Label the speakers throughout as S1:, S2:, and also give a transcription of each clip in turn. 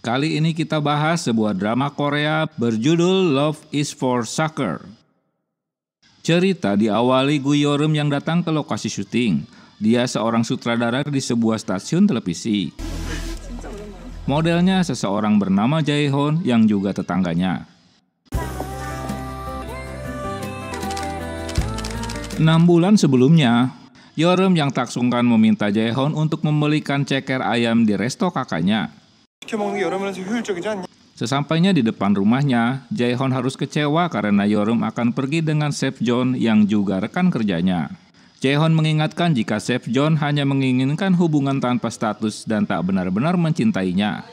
S1: Kali ini kita bahas sebuah drama Korea berjudul Love is for Soccer. Cerita diawali Gu Yeoreum yang datang ke lokasi syuting. Dia seorang sutradara di sebuah stasiun televisi. Modelnya seseorang bernama Jae-hon yang juga tetangganya. 6 bulan sebelumnya, Yeoreum yang tak sungkan meminta Jae-hon untuk membelikan ceker ayam di resto kakaknya. Sesampainya di depan rumahnya, Jae-hon harus kecewa karena Yeoreum akan pergi dengan Chef John yang juga rekan kerjanya. Jae-hon mengingatkan jika Chef John hanya menginginkan hubungan tanpa status dan tak benar-benar mencintainya.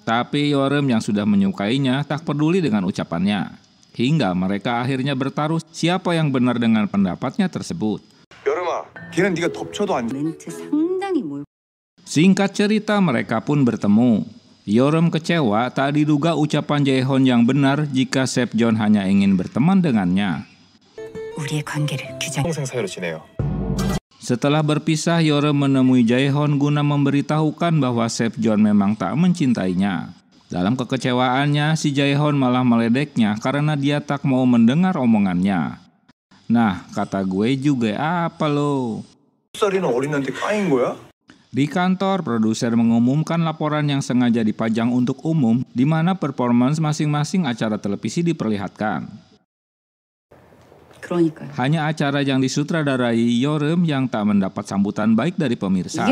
S1: Tapi Yeoreum yang sudah menyukainya tak peduli dengan ucapannya. Hingga mereka akhirnya bertaruh siapa yang benar dengan pendapatnya tersebut. Singkat cerita, mereka pun bertemu. Yeoreum kecewa tak diduga ucapan Jae-hon yang benar jika Chef John hanya ingin berteman dengannya. Setelah berpisah, Yeoreum menemui Jae-hon guna memberitahukan bahwa Chef John memang tak mencintainya. Dalam kekecewaannya, si Jae-hon malah meledeknya karena dia tak mau mendengar omongannya. Nah, kata gue juga apa lo? Di kantor, produser mengumumkan laporan yang sengaja dipajang untuk umum, di mana performance masing-masing acara televisi diperlihatkan. Hanya acara yang disutradarai Yeoreum yang tak mendapat sambutan baik dari pemirsa.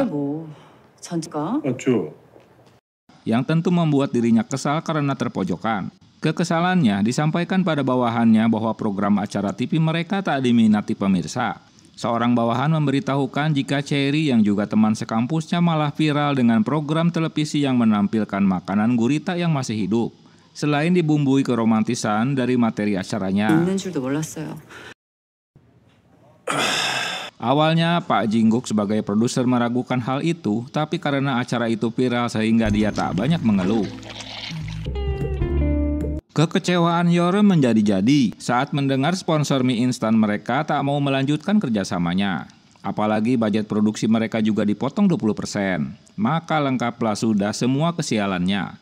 S1: Yang tentu membuat dirinya kesal karena terpojokan. Kekesalannya disampaikan pada bawahannya bahwa program acara TV mereka tak diminati pemirsa. Seorang bawahan memberitahukan jika Cherry yang juga teman sekampusnya malah viral dengan program televisi yang menampilkan makanan gurita yang masih hidup. Selain dibumbui keromantisan dari materi acaranya. Awalnya Pak Jin-guk sebagai produser meragukan hal itu, tapi karena acara itu viral sehingga dia tak banyak mengeluh. Kekecewaan Yeoreum menjadi-jadi saat mendengar sponsor mie instan mereka tak mau melanjutkan kerjasamanya. Apalagi budget produksi mereka juga dipotong 20%. Maka lengkaplah sudah semua kesialannya.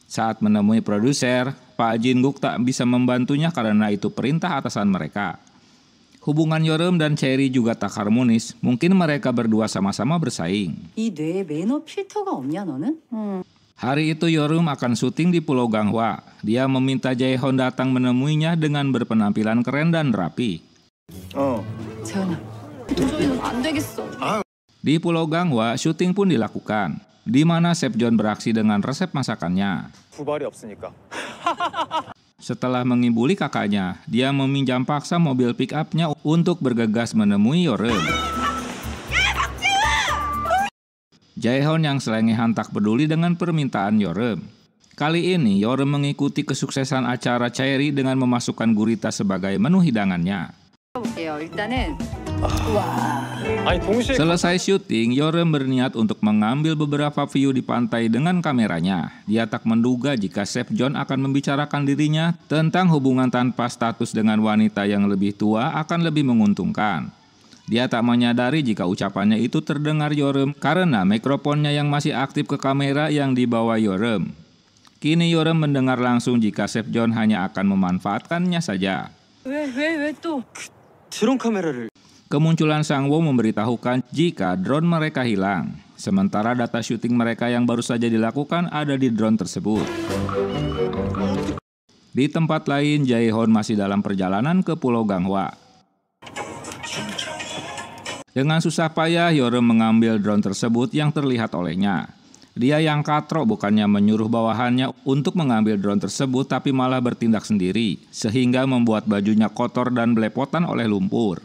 S1: Saat menemui produser, Pak Jin-guk tak bisa membantunya karena itu perintah atasan mereka. Hubungan Yeoreum dan Cherry juga tak harmonis. Mungkin mereka berdua sama-sama bersaing. Hari itu Yeoreum akan syuting di Pulau Ganghwa. Dia meminta Jae-hon datang menemuinya dengan berpenampilan keren dan rapi. Di Pulau Ganghwa, syuting pun dilakukan, di mana Chef John beraksi dengan resep masakannya. Setelah mengibuli kakaknya, dia meminjam paksa mobil pick-up-nya untuk bergegas menemui Yeoreum. Jae-hon yang selengehan tak peduli dengan permintaan Yeoreum. Kali ini Yeoreum mengikuti kesuksesan acara Cherry dengan memasukkan gurita sebagai menu hidangannya. Selesai syuting, Yeoreum berniat untuk mengambil beberapa view di pantai dengan kameranya. Dia tak menduga jika Chef John akan membicarakan dirinya tentang hubungan tanpa status dengan wanita yang lebih tua akan lebih menguntungkan. Dia tak menyadari jika ucapannya itu terdengar Yeoreum karena mikrofonnya yang masih aktif ke kamera yang dibawa Yeoreum. Kini Yeoreum mendengar langsung jika Chef John hanya akan memanfaatkannya saja. Kemunculan Sang Woo memberitahukan jika drone mereka hilang. Sementara data syuting mereka yang baru saja dilakukan ada di drone tersebut. Di tempat lain, Jae-hon masih dalam perjalanan ke Pulau Ganghwa. Dengan susah payah, Yeoreum mengambil drone tersebut yang terlihat olehnya. Dia yang katrok bukannya menyuruh bawahannya untuk mengambil drone tersebut, tapi malah bertindak sendiri, sehingga membuat bajunya kotor dan belepotan oleh lumpur.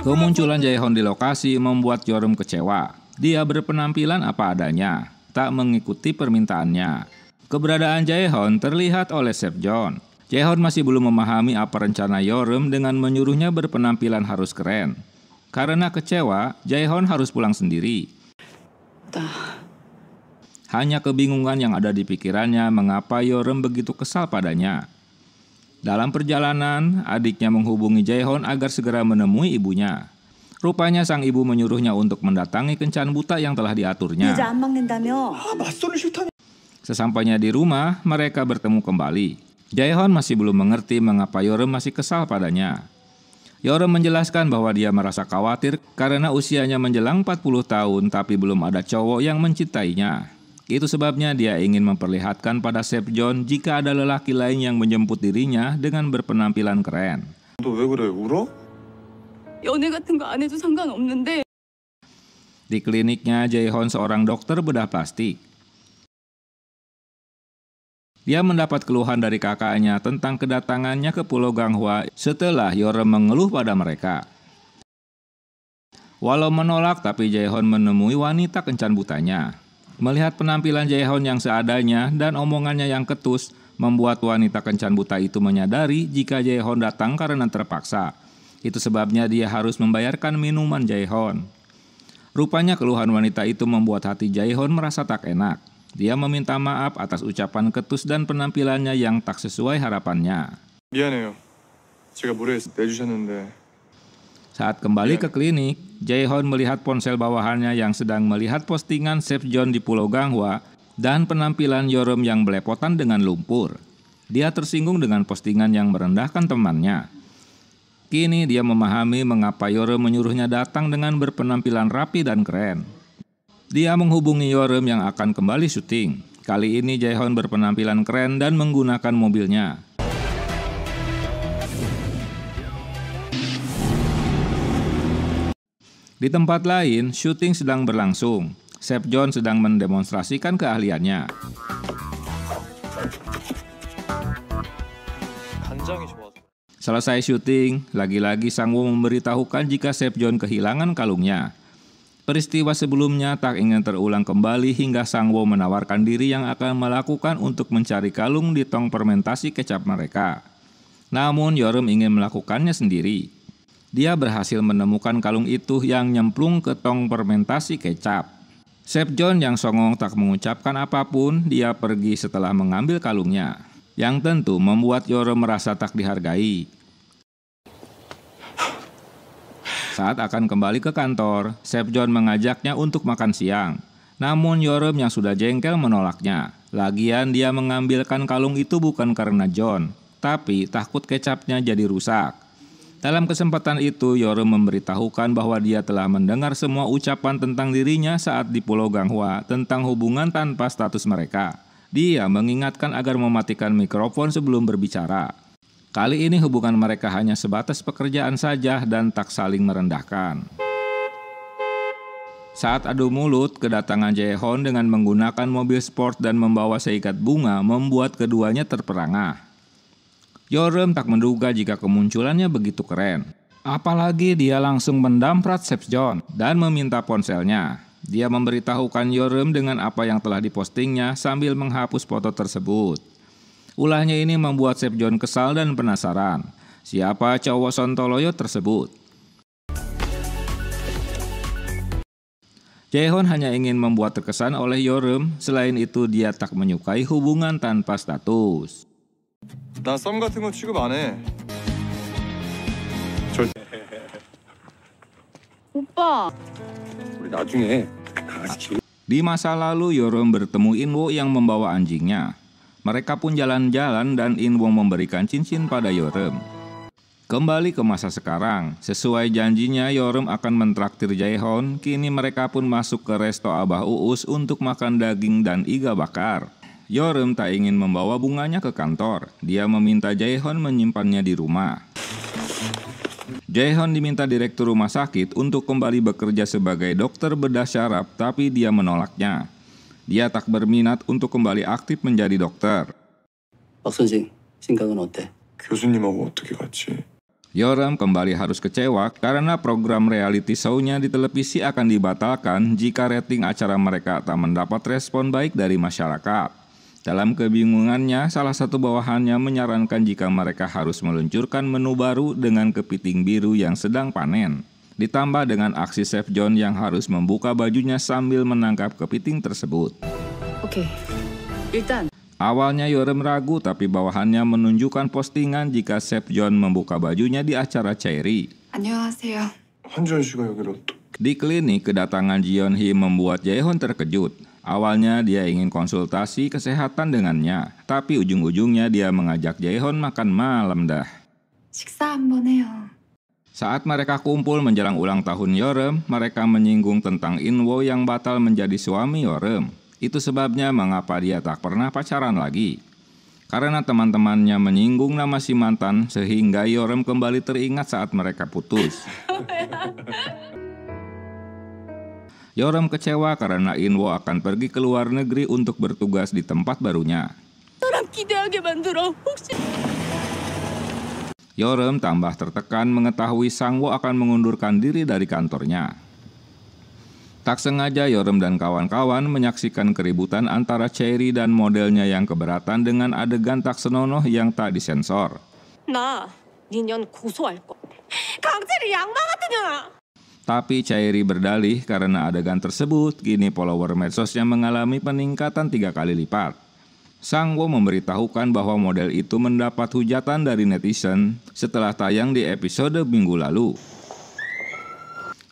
S1: Kemunculan Jae-hon di lokasi membuat Yeoreum kecewa. Dia berpenampilan apa adanya, tak mengikuti permintaannya. Keberadaan Jae-hon terlihat oleh Chef John. Jae-hon masih belum memahami apa rencana Yeoreum dengan menyuruhnya berpenampilan harus keren. Karena kecewa, Jae-hon harus pulang sendiri. Hanya kebingungan yang ada di pikirannya mengapa Yeoreum begitu kesal padanya. Dalam perjalanan, adiknya menghubungi Jae-hon agar segera menemui ibunya. Rupanya sang ibu menyuruhnya untuk mendatangi kencan buta yang telah diaturnya.
S2: 여자 안 막는다며?
S1: Sesampainya di rumah, mereka bertemu kembali. Jae-hon masih belum mengerti mengapa Yeoreum masih kesal padanya. Yeoreum menjelaskan bahwa dia merasa khawatir karena usianya menjelang 40 tahun tapi belum ada cowok yang mencintainya. Itu sebabnya dia ingin memperlihatkan pada Sepjeon jika ada lelaki lain yang menjemput dirinya dengan berpenampilan keren.
S3: 너 왜 그래? 울어?
S4: 연애 같은 거 안 해도 상관없는데.
S1: Di kliniknya, Jae-hon seorang dokter bedah plastik. Dia mendapat keluhan dari kakaknya tentang kedatangannya ke Pulau Ganghwa setelah Yeoreum mengeluh pada mereka. Walau menolak, tapi Jae-hon menemui wanita kencan butanya. Melihat penampilan Jae-hon yang seadanya dan omongannya yang ketus, membuat wanita kencan buta itu menyadari jika Jae-hon datang karena terpaksa. Itu sebabnya dia harus membayarkan minuman Jae-hon. Rupanya keluhan wanita itu membuat hati Jae-hon merasa tak enak. Dia meminta maaf atas ucapan ketus dan penampilannya yang tak sesuai harapannya.
S3: 미안해요. 제가 내주셨는데.
S1: Saat kembali ke klinik, Jae-hon melihat ponsel bawahannya yang sedang melihat postingan Sepjeon di Pulau Ganghwa dan penampilan Yeoreum yang belepotan dengan lumpur. Dia tersinggung dengan postingan yang merendahkan temannya. Kini dia memahami mengapa Yeoreum menyuruhnya datang dengan berpenampilan rapi dan keren. Dia menghubungi Yeoreum yang akan kembali syuting. Kali ini Jae-hon berpenampilan keren dan menggunakan mobilnya. Di tempat lain, syuting sedang berlangsung. Sepjeon sedang mendemonstrasikan keahliannya. Selesai syuting, lagi-lagi Sang-woo memberitahukan jika Sepjeon kehilangan kalungnya. Peristiwa sebelumnya tak ingin terulang kembali hingga Sang-woo menawarkan diri yang akan melakukan untuk mencari kalung di tong fermentasi kecap mereka. Namun Yeoreum ingin melakukannya sendiri. Dia berhasil menemukan kalung itu yang nyemplung ke tong fermentasi kecap. Sepjeon yang songong tak mengucapkan apapun, dia pergi setelah mengambil kalungnya. Yang tentu membuat Yeoreum merasa tak dihargai. Saat akan kembali ke kantor, Sepjeon mengajaknya untuk makan siang. Namun Yeoreum yang sudah jengkel menolaknya. Lagian dia mengambilkan kalung itu bukan karena John, tapi takut kecapnya jadi rusak. Dalam kesempatan itu, Yeoreum memberitahukan bahwa dia telah mendengar semua ucapan tentang dirinya saat di Pulau Ganghwa tentang hubungan tanpa status mereka. Dia mengingatkan agar mematikan mikrofon sebelum berbicara. Kali ini hubungan mereka hanya sebatas pekerjaan saja dan tak saling merendahkan. Saat adu mulut, kedatangan Jae-hon dengan menggunakan mobil sport dan membawa seikat bunga membuat keduanya terperangah. Yeoreum tak menduga jika kemunculannya begitu keren. Apalagi dia langsung mendamprat Sepjeon dan meminta ponselnya. Dia memberitahukan Yeoreum dengan apa yang telah dipostingnya sambil menghapus foto tersebut. Ulahnya ini membuat Sepjeon kesal dan penasaran. Siapa cowok sontoloyo tersebut? Jae-hon hanya ingin membuat terkesan oleh Yeoreum. Selain itu dia tak menyukai hubungan tanpa status.
S3: 난 썸 같은 거 취급 안 해.
S4: 오빠.
S3: 우리 나중에
S1: Di masa lalu Yeoreum bertemu In-woo yang membawa anjingnya. Mereka pun jalan-jalan dan In-woo memberikan cincin pada Yeoreum. Kembali ke masa sekarang, sesuai janjinya Yeoreum akan mentraktir Jae-hon. Kini mereka pun masuk ke resto Abah Uus untuk makan daging dan iga bakar. Yeoreum tak ingin membawa bunganya ke kantor. Dia meminta Jae-hon menyimpannya di rumah. Jae-hon diminta direktur rumah sakit untuk kembali bekerja sebagai dokter bedah syaraf, tapi dia menolaknya. Dia tak berminat untuk kembali aktif menjadi dokter.
S5: 박 선생, 생각은 어때?
S3: 교수님하고 어떻게 같이?
S1: Yeoreum kembali harus kecewa karena program reality show-nya di televisi akan dibatalkan jika rating acara mereka tak mendapat respon baik dari masyarakat. Dalam kebingungannya, salah satu bawahannya menyarankan jika mereka harus meluncurkan menu baru dengan kepiting biru yang sedang panen. Ditambah dengan aksi Sepjeon yang harus membuka bajunya sambil menangkap kepiting tersebut.
S4: 오케이. 일단
S1: Awalnya Yeoreum ragu, tapi bawahannya menunjukkan postingan jika Sepjeon membuka bajunya di acara Chaery.
S4: 안녕하세요.
S3: 한지원 씨가 여기를 또.
S1: Di klinik, kedatangan Jeon Hee membuat Jae-hon terkejut. Awalnya dia ingin konsultasi kesehatan dengannya, tapi ujung-ujungnya dia mengajak Jae-hon makan malam dah.
S4: 식사 한번 해요.
S1: Saat mereka kumpul menjelang ulang tahun Yeoreum, mereka menyinggung tentang In-woo yang batal menjadi suami Yeoreum. Itu sebabnya mengapa dia tak pernah pacaran lagi. Karena teman-temannya menyinggung nama si mantan, sehingga Yeoreum kembali teringat saat mereka putus. Yeoreum kecewa karena In-woo akan pergi ke luar negeri untuk bertugas di tempat barunya.
S4: 사람 기대하게 만들어. 혹시
S1: Yeoreum tambah tertekan mengetahui Sang-woo akan mengundurkan diri dari kantornya. Tak sengaja Yeoreum dan kawan-kawan menyaksikan keributan antara Chaeri dan modelnya yang keberatan dengan adegan tak senonoh yang tak disensor.
S2: 나 니년 고소할 건데 강제로 양마 같은 년아.
S1: Tapi Chaeri berdalih karena adegan tersebut, kini follower medsosnya mengalami peningkatan 3 kali lipat. Sang-woo memberitahukan bahwa model itu mendapat hujatan dari netizen setelah tayang di episode minggu lalu.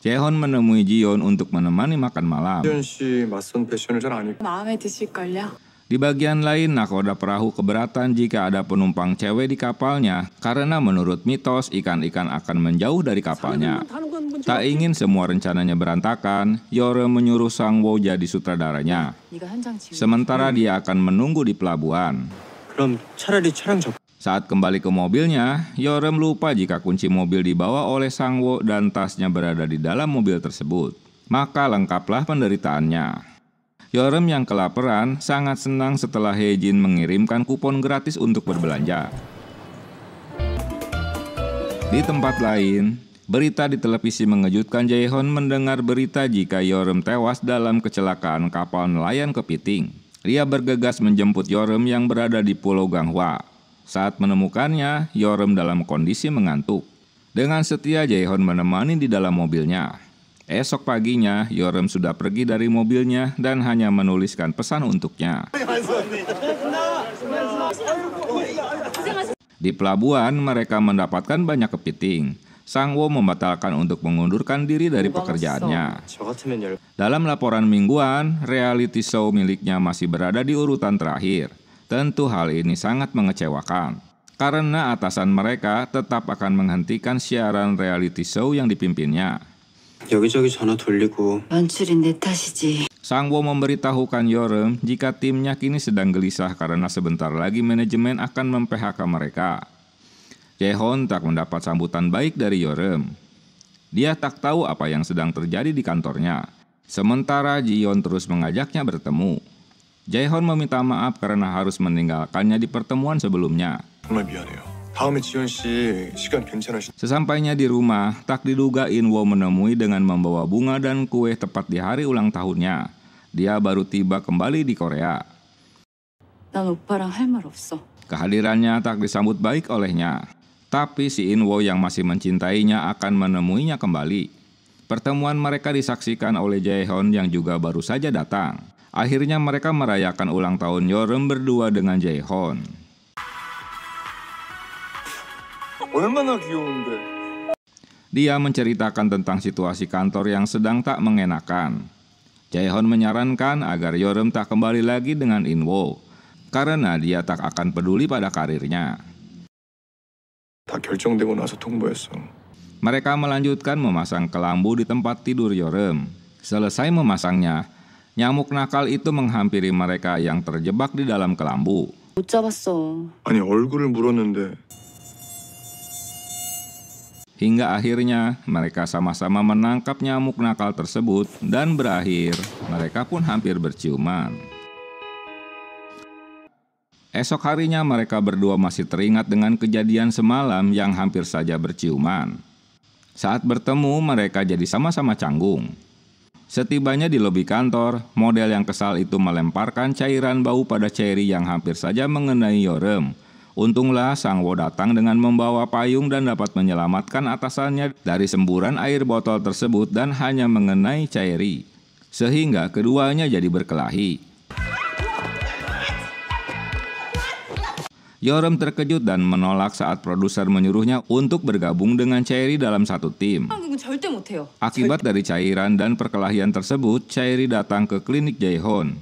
S1: Jae-hon menemui Jiyeon untuk menemani makan malam.
S3: 한지원 씨 맞선 패션을 잘 아니까.
S4: 마음에 드실걸요?
S1: Di bagian lain, nakoda perahu keberatan jika ada penumpang cewek di kapalnya karena menurut mitos ikan-ikan akan menjauh dari kapalnya. Tak ingin semua rencananya berantakan, Yeoreum menyuruh Sang-woo jadi sutradaranya.
S4: 네가 현장 지휘.
S1: Sementara dia akan menunggu di pelabuhan.
S3: 그럼 차라리 차량 접.
S1: Saat kembali ke mobilnya, Yeoreum lupa jika kunci mobil dibawa oleh Sang-woo dan tasnya berada di dalam mobil tersebut. Maka lengkaplah penderitaannya. Yeoreum yang kelaparan sangat senang setelah Hae-jin mengirimkan kupon gratis untuk berbelanja. Di tempat lain, berita di televisi mengejutkan Jae-hon mendengar berita jika Yeoreum tewas dalam kecelakaan kapal nelayan kepiting. Dia bergegas menjemput Yeoreum yang berada di Pulau Ganghwa. Saat menemukannya, Yeoreum dalam kondisi mengantuk. Dengan setia Jae-hon menemani di dalam mobilnya. Esok paginya, Yeoreum sudah pergi dari mobilnya dan hanya menuliskan pesan untuknya. Di pelabuhan, mereka mendapatkan banyak kepiting. Sang-woo membatalkan untuk mengundurkan diri dari pekerjaannya.
S3: 저 같으면
S1: Dalam laporan mingguan, reality show miliknya masih berada di urutan terakhir. Tentu hal ini sangat mengecewakan. Karena atasan mereka tetap akan menghentikan siaran reality show yang dipimpinnya.
S5: 여기저기 전화 돌리고
S4: 연출이 내 탓이지.
S1: Sang-woo memberitahukan Yeoreum jika timnya kini sedang gelisah karena sebentar lagi manajemen akan mem-PHK mereka. Jae-hon tak mendapat sambutan baik dari Yeoreum. Dia tak tahu apa yang sedang terjadi di kantornya. Sementara Jiyeon terus mengajaknya bertemu. Jae-hon meminta maaf karena harus meninggalkannya di pertemuan sebelumnya.
S3: 정말 미안해요. 다음에 지원 씨 시간 괜찮으시?
S1: Sesampainya di rumah, tak diduga In-woo menemui dengan membawa bunga dan kue tepat di hari ulang tahunnya. Dia baru tiba kembali di Korea.
S4: 난 오빠랑 할 말 없어.
S1: Kehadirannya tak disambut baik olehnya. Tapi si In-woo yang masih mencintainya akan menemuinya kembali. Pertemuan mereka disaksikan oleh Jae-hon yang juga baru saja datang. Akhirnya mereka merayakan ulang tahun Yeoreum berdua dengan Jae-hon.
S3: 얼마나 귀여운데.
S1: Dia menceritakan tentang situasi kantor yang sedang tak mengenakan. Jae-hon menyarankan agar Yeoreum tak kembali lagi dengan In-woo, karena dia tak akan peduli pada karirnya.
S3: 다 결정되고 나서 통보했어.
S1: Mereka melanjutkan memasang kelambu di tempat tidur Yeoreum. Selesai memasangnya, nyamuk nakal itu menghampiri mereka yang terjebak di dalam kelambu.
S4: 못 잡았어.
S3: 아니 얼굴을 물었는데.
S1: Hingga akhirnya mereka sama-sama menangkap nyamuk nakal tersebut dan berakhir mereka pun hampir berciuman. Esok harinya mereka berdua masih teringat dengan kejadian semalam yang hampir saja berciuman. Saat bertemu mereka jadi sama-sama canggung. Setibanya di lobi kantor, model yang kesal itu melemparkan cairan bau pada Chaeri yang hampir saja mengenai Yeoreum. Untunglah Sang-woo datang dengan membawa payung dan dapat menyelamatkan atasannya dari semburan air botol tersebut dan hanya mengenai Chaeri. Sehingga keduanya jadi berkelahi. Yorem terkejut dan menolak saat produser menyuruhnya untuk bergabung dengan Chaeri dalam satu tim.
S4: 한국은 절대 못해요.
S1: Akibat dari cairan dan perkelahian tersebut, Chaeri datang ke klinik Jae-hon.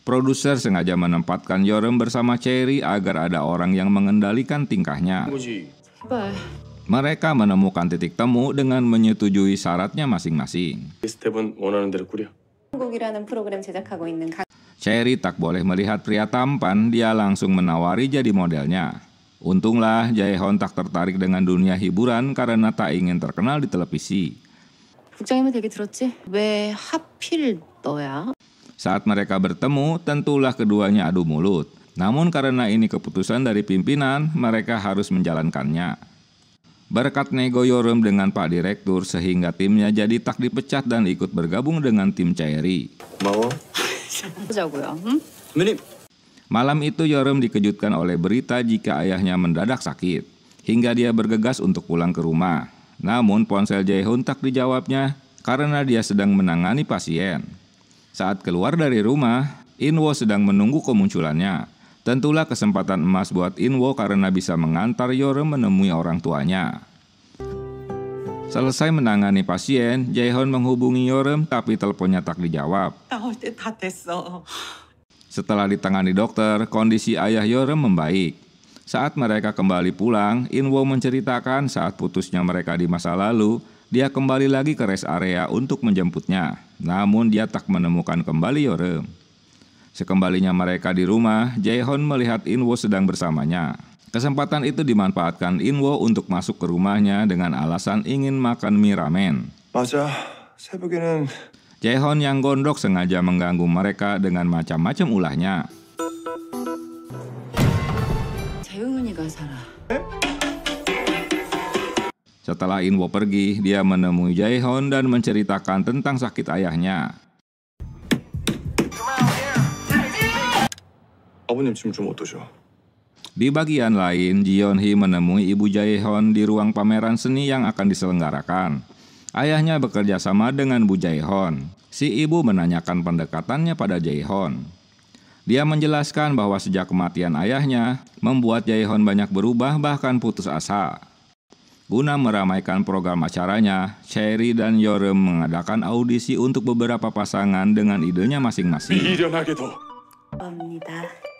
S1: Produser sengaja menempatkan Yorem bersama Chaeri agar ada orang yang mengendalikan tingkahnya.
S4: 제발.
S1: Mereka menemukan titik temu dengan menyetujui syaratnya masing-masing.
S3: 스텝은 원하는 대로 꾸려.
S2: 한국이라는 프로그램 제작하고 있는
S1: Chaeri tak boleh melihat pria tampan, dia langsung menawari jadi modelnya. Untunglah Jae-hon tak tertarik dengan dunia hiburan karena tak ingin terkenal di televisi.
S4: 국장님은 되게 들었지?
S2: 왜 하필 너야?
S1: Saat mereka bertemu, tentulah keduanya adu mulut. Namun karena ini keputusan dari pimpinan, mereka harus menjalankannya. Berkat nego Yorem dengan Pak Direktur sehingga timnya jadi tak dipecat dan ikut bergabung dengan tim Chaeri.
S3: 고마워.
S4: 보자고요. 응?
S5: 선배님.
S1: Malam itu Yorem dikejutkan oleh berita jika ayahnya mendadak sakit, hingga dia bergegas untuk pulang ke rumah. Namun ponsel Jae-hon tak dijawabnya karena dia sedang menangani pasien. Saat keluar dari rumah, In-woo sedang menunggu kemunculannya. Tentulah kesempatan emas buat In-woo karena bisa mengantar Yorem menemui orang tuanya. Selesai menangani pasien, Jae-hon menghubungi Yorem tapi teleponnya tak dijawab.
S2: 나올 때 다 됐어.
S1: Setelah ditangani dokter, kondisi ayah Yorem membaik. Saat mereka kembali pulang, In-woo menceritakan saat putusnya mereka di masa lalu, dia kembali lagi ke rest area untuk menjemputnya. Namun dia tak menemukan kembali Yorem. Sekembalinya mereka di rumah, Jae-hon melihat In-woo sedang bersamanya. Kesempatan itu dimanfaatkan In-woo untuk masuk ke rumahnya dengan alasan ingin makan mie ramen.
S3: 맞아. 새벽에는
S1: Jae-hon yang gondok sengaja mengganggu mereka dengan macam-macam ulahnya.
S4: 재웅이가 살아.
S1: Setelah In-woo pergi, dia menemui Jae-hon dan menceritakan tentang sakit ayahnya.
S3: 아버님 지금 좀 어떠셔?
S1: Di bagian lain, Ji-yeon-hee menemui ibu Jae-hon di ruang pameran seni yang akan diselenggarakan. Ayahnya bekerja sama dengan Bu Jae-hon. Si ibu menanyakan pendekatannya pada Jae-hon. Dia menjelaskan bahwa sejak kematian ayahnya, membuat Jae-hon banyak berubah bahkan putus asa. Guna meramaikan program acaranya, Chaeri dan Yorem mengadakan audisi untuk beberapa pasangan dengan idenya masing-masing.
S3: 미련하게도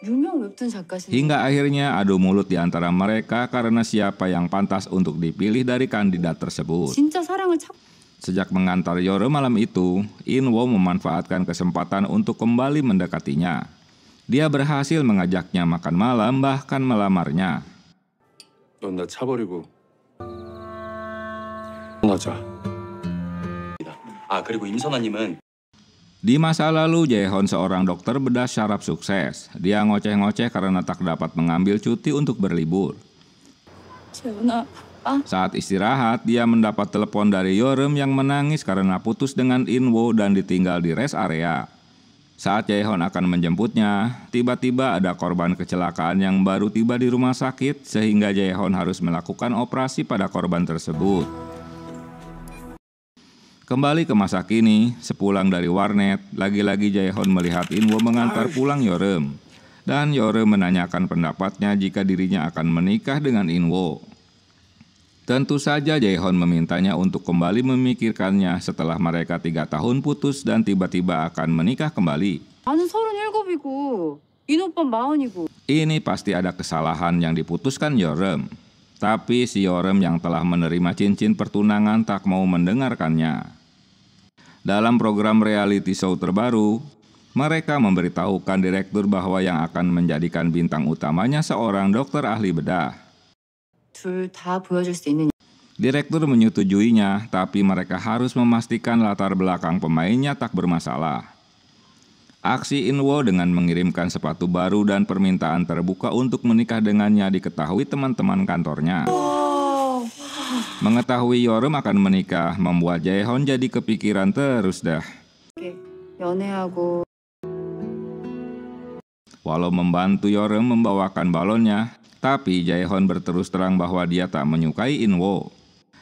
S4: 유명 웹툰 작가신.
S1: Hingga akhirnya adu mulut di antara mereka karena siapa yang pantas untuk dipilih dari kandidat tersebut.
S4: 진짜 사랑을 찾.
S1: Sejak mengantar Yorem malam itu, In-woo memanfaatkan kesempatan untuk kembali mendekatinya. Dia berhasil mengajaknya makan malam bahkan melamarnya.
S3: 넌 나 차버리고 떠나자.
S5: 아, 그리고 임선아님은
S1: Di masa lalu, Jae-hon seorang dokter bedah syaraf sukses. Dia ngoceh-ngoceh karena tak dapat mengambil cuti untuk berlibur.
S4: 재훈아.
S1: Saat istirahat, dia mendapat telepon dari Yorem yang menangis karena putus dengan In-woo dan ditinggal di rest area. Saat Jae-hon akan menjemputnya, tiba-tiba ada korban kecelakaan yang baru tiba di rumah sakit sehingga Jae-hon harus melakukan operasi pada korban tersebut. Kembali ke masa kini, sepulang dari warnet, lagi-lagi Jae-hon melihat In-woo mengantar pulang Yorem. Dan Yorem menanyakan pendapatnya jika dirinya akan menikah dengan In-woo. Tentu saja Jae-hon memintanya untuk kembali memikirkannya setelah mereka 3 tahun putus dan tiba-tiba akan menikah kembali.
S4: 나는 37이고 인 오빠 40이고.
S1: Ini pasti ada kesalahan yang diputuskan Yorem. Tapi si Yorem yang telah menerima cincin pertunangan tak mau mendengarkannya. Dalam program reality show terbaru, mereka memberitahukan direktur bahwa yang akan menjadikan bintang utamanya seorang dokter ahli bedah.
S4: 둘 다 보여줄 수 있는.
S1: Direktur menyetujuinya, tapi mereka harus memastikan latar belakang pemainnya tak bermasalah. Aksi In-woo dengan mengirimkan sepatu baru dan permintaan terbuka untuk menikah dengannya diketahui teman-teman kantornya. Mengetahui Yorem akan menikah membuat Jae-hon jadi kepikiran terus dah.
S4: 연애하고.
S1: Walau membantu Yorem membawakan balonnya, tapi Jae-hon berterus terang bahwa dia tak menyukai In-woo.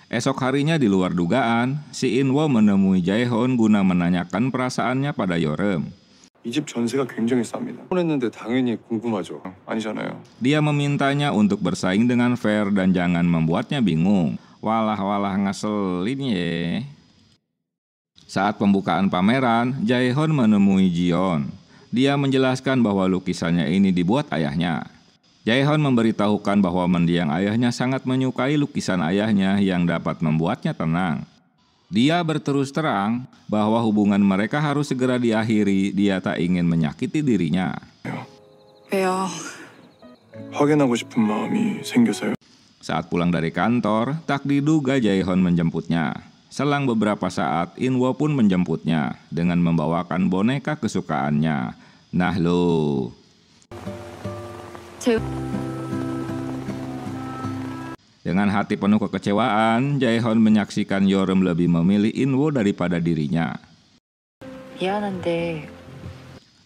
S1: Esok harinya di luar dugaan, si In-woo menemui Jae-hon guna menanyakan perasaannya pada Yorem.
S3: 이 집 전세가 굉장히 쌉니다. 했는데 당연히 궁금하죠. 아니잖아요.
S1: Dia memintanya untuk bersaing dengan fair dan jangan membuatnya bingung. Walah ngeselin ye. Saat pembukaan pameran, Jae-hon menemui Ji-yeon. Dia menjelaskan bahwa lukisannya ini dibuat ayahnya. Jae-hon memberitahukan bahwa mendiang ayahnya sangat menyukai lukisan ayahnya yang dapat membuatnya tenang. Dia berterus terang bahwa hubungan mereka harus segera diakhiri. Dia tak ingin menyakiti dirinya.
S4: 왜요?
S3: 확인하고 싶은 마음이 생겨서요.
S1: Saat pulang dari kantor, tak diduga Jae-hon menjemputnya. Selang beberapa saat, In-woo pun menjemputnya dengan membawakan boneka kesukaannya. Nah lo. Dengan hati penuh kekecewaan, Jae-hon menyaksikan Yeoreum lebih memilih In-woo daripada dirinya.
S4: 미안한데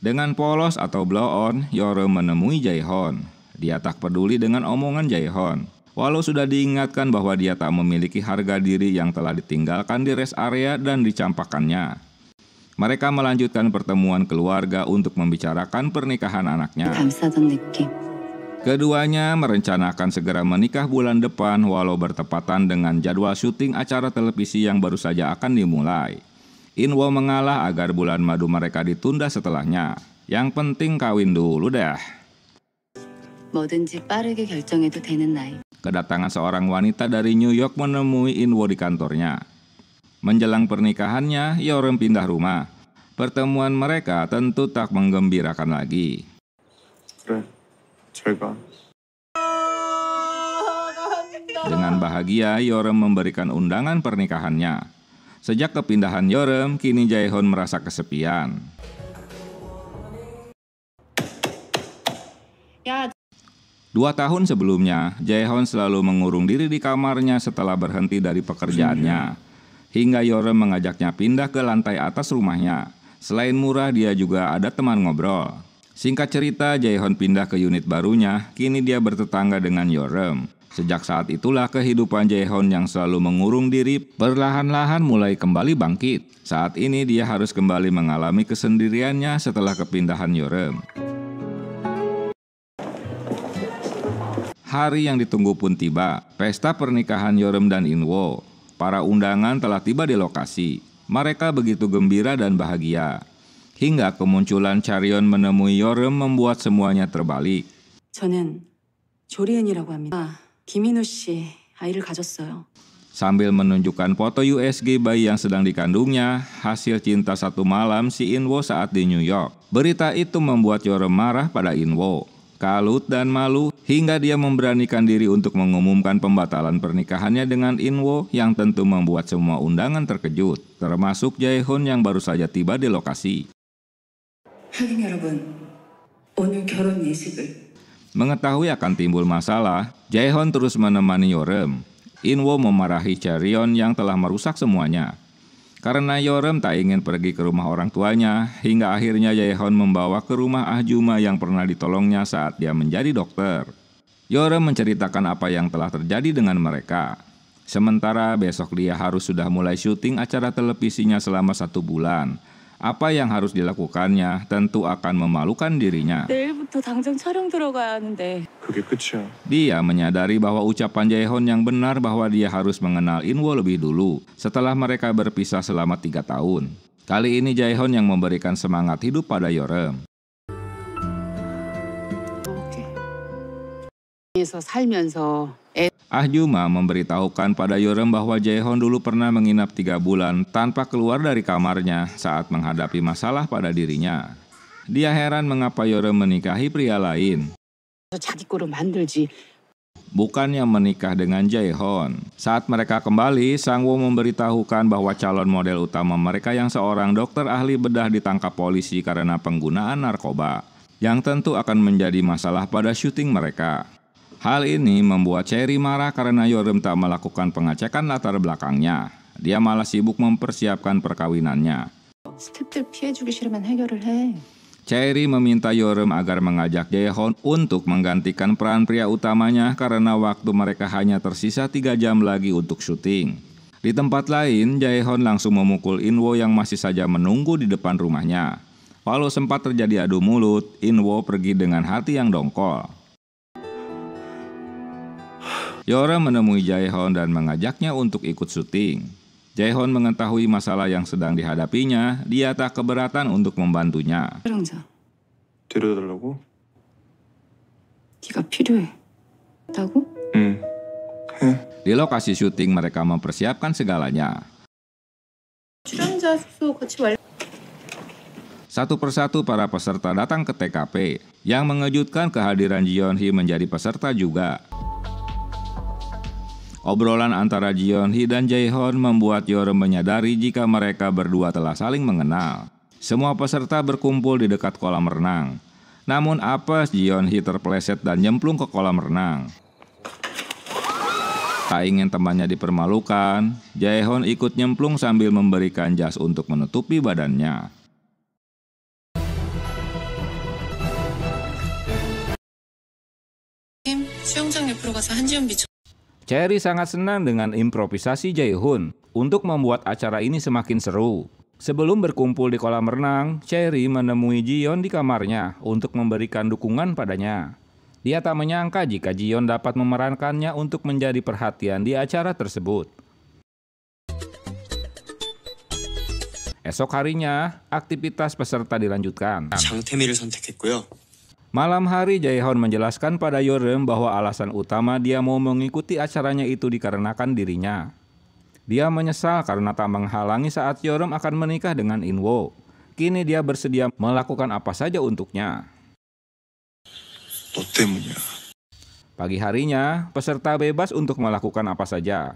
S1: Dengan polos atau blow-on, Yeoreum menemui Jae-hon. Dia tak peduli dengan omongan Jae-hon. Walau sudah diingatkan bahwa dia tak memiliki harga diri yang telah ditinggalkan di rest area dan dicampakkannya. Mereka melanjutkan pertemuan keluarga untuk membicarakan pernikahan anaknya.
S4: 감싸던 느낌.
S1: Keduanya merencanakan segera menikah bulan depan walau bertepatan dengan jadwal syuting acara televisi yang baru saja akan dimulai. In-woo mengalah agar bulan madu mereka ditunda setelahnya. Yang penting kawin dulu dah.
S4: 뭐든지 빠르게 결정해도 되는 나이.
S1: Kedatangan seorang wanita dari New York menemui In-woo di kantornya. Menjelang pernikahannya, Yeoreum pindah rumah. Pertemuan mereka tentu tak menggembirakan lagi.
S3: 그래, 잘 가.
S1: Dengan bahagia, Yeoreum memberikan undangan pernikahannya. Sejak kepindahan Yeoreum, kini Jae-hon merasa kesepian.
S4: 야,
S1: 2 tahun sebelumnya, Jae-hon selalu mengurung diri di kamarnya setelah berhenti dari pekerjaannya. Hingga Yeoreum mengajaknya pindah ke lantai atas rumahnya. Selain murah, dia juga ada teman ngobrol. Singkat cerita, Jae-hon pindah ke unit barunya. Kini dia bertetangga dengan Yeoreum. Sejak saat itulah kehidupan Jae-hon yang selalu mengurung diri perlahan-lahan mulai kembali bangkit. Saat ini dia harus kembali mengalami kesendiriannya setelah kepindahan Yeoreum. Hari yang ditunggu pun tiba, pesta pernikahan Yeoreum dan In-woo. Para undangan telah tiba di lokasi. Mereka begitu gembira dan bahagia. Hingga kemunculan Chaeryeon menemui Yeoreum membuat semuanya terbalik.
S6: 저는 조리은이라고 합니다. 김인우 씨 아이를 가졌어요.
S1: Sambil menunjukkan foto USG bayi yang sedang dikandungnya, hasil cinta satu malam si In-woo saat di New York. Berita itu membuat Yeoreum marah pada In-woo. Kalut dan malu hingga dia memberanikan diri untuk mengumumkan pembatalan pernikahannya dengan In-woo yang tentu membuat semua undangan terkejut, termasuk Jae-hon yang baru saja tiba di lokasi.
S6: 하객 여러분, 오늘 결혼 예식을
S1: Mengetahui akan timbul masalah, Jae-hon terus menemani Yeoreum. In-woo memarahi Chaeryeon yang telah merusak semuanya. Karena Yeoreum tak ingin pergi ke rumah orang tuanya, hingga akhirnya Jae-hon membawa ke rumah Ahjuma yang pernah ditolongnya saat dia menjadi dokter. Yeoreum menceritakan apa yang telah terjadi dengan mereka. Sementara besok dia harus sudah mulai syuting acara televisinya selama 1 bulan. Apa yang harus dilakukannya tentu akan memalukan dirinya.
S4: 내일부터 당장 촬영 들어가야 하는데.
S3: 그게 끝이야.
S1: Dia menyadari bahwa ucapan Jae-hon yang benar bahwa dia harus mengenal In-woo lebih dulu setelah mereka berpisah selama 3 tahun. Kali ini Jae-hon yang memberikan semangat hidup pada Yeoreum.
S6: 에서 살면서
S1: Ahjuma memberitahukan pada Yeoreum bahwa Jae-hon dulu pernah menginap 3 bulan tanpa keluar dari kamarnya saat menghadapi masalah pada dirinya. Dia heran mengapa Yeoreum menikahi pria lain.
S6: 자기 거로 만들지.
S1: Bukannya menikah dengan Jae-hon. Saat mereka kembali, Sang-woo memberitahukan bahwa calon model utama mereka yang seorang dokter ahli bedah ditangkap polisi karena penggunaan narkoba, yang tentu akan menjadi masalah pada syuting mereka. Hal ini membuat Chaerry marah karena Yeoreum tak melakukan pengecekan latar belakangnya. Dia malah sibuk mempersiapkan perkawinannya.
S6: 스태프들 피해주기 싫으면 해결을 해.
S1: Chaerry meminta Yeoreum agar mengajak Jae-hon untuk menggantikan peran pria utamanya karena waktu mereka hanya tersisa 3 jam lagi untuk syuting. Di tempat lain, Jae-hon langsung memukul In-woo yang masih saja menunggu di depan rumahnya. Walau sempat terjadi adu mulut, In-woo pergi dengan hati yang dongkol. Yeorem menemui Jae-hon dan mengajaknya untuk ikut syuting. Jae-hon mengetahui masalah yang sedang dihadapinya, dia tak keberatan untuk membantunya.
S6: 촬영자,
S3: 데려달라고?
S6: 네가 필요해. 다고?
S3: 응.
S1: Di lokasi syuting mereka mempersiapkan segalanya.
S4: 출연자 숙소 같이 말.
S1: Satu persatu para peserta datang ke TKP. Yang mengejutkan kehadiran Ji-yeon-hee menjadi peserta juga. Obrolan antara Ji-yeon-hee dan Jae-hon membuat Yeorem menyadari jika mereka berdua telah saling mengenal. Semua peserta berkumpul di dekat kolam renang. Namun apes Ji-yeon-hee terpeleset dan nyemplung ke kolam renang. Tak ingin temannya dipermalukan, Jae-hon ikut nyemplung sambil memberikan jas untuk menutupi badannya.
S6: 수영장 옆으로 가서 한지연 비춰.
S1: Cherry sangat senang dengan improvisasi Jae-hoon untuk membuat acara ini semakin seru. Sebelum berkumpul di kolam renang, Cherry menemui Ji-yeon di kamarnya untuk memberikan dukungan padanya. Dia tak menyangka jika Ji-yeon dapat memerankannya untuk menjadi perhatian di acara tersebut. Esok harinya, aktivitas peserta dilanjutkan.
S5: 장태미를 선택했고요.
S1: Malam hari, Jae-hon menjelaskan pada Yeorem bahwa alasan utama dia mau mengikuti acaranya itu dikarenakan dirinya. Dia menyesal karena tak menghalangi saat Yeorem akan menikah dengan In-woo. Kini dia bersedia melakukan apa saja untuknya.
S3: 너 때문이야.
S1: Pagi harinya, peserta bebas untuk melakukan apa saja.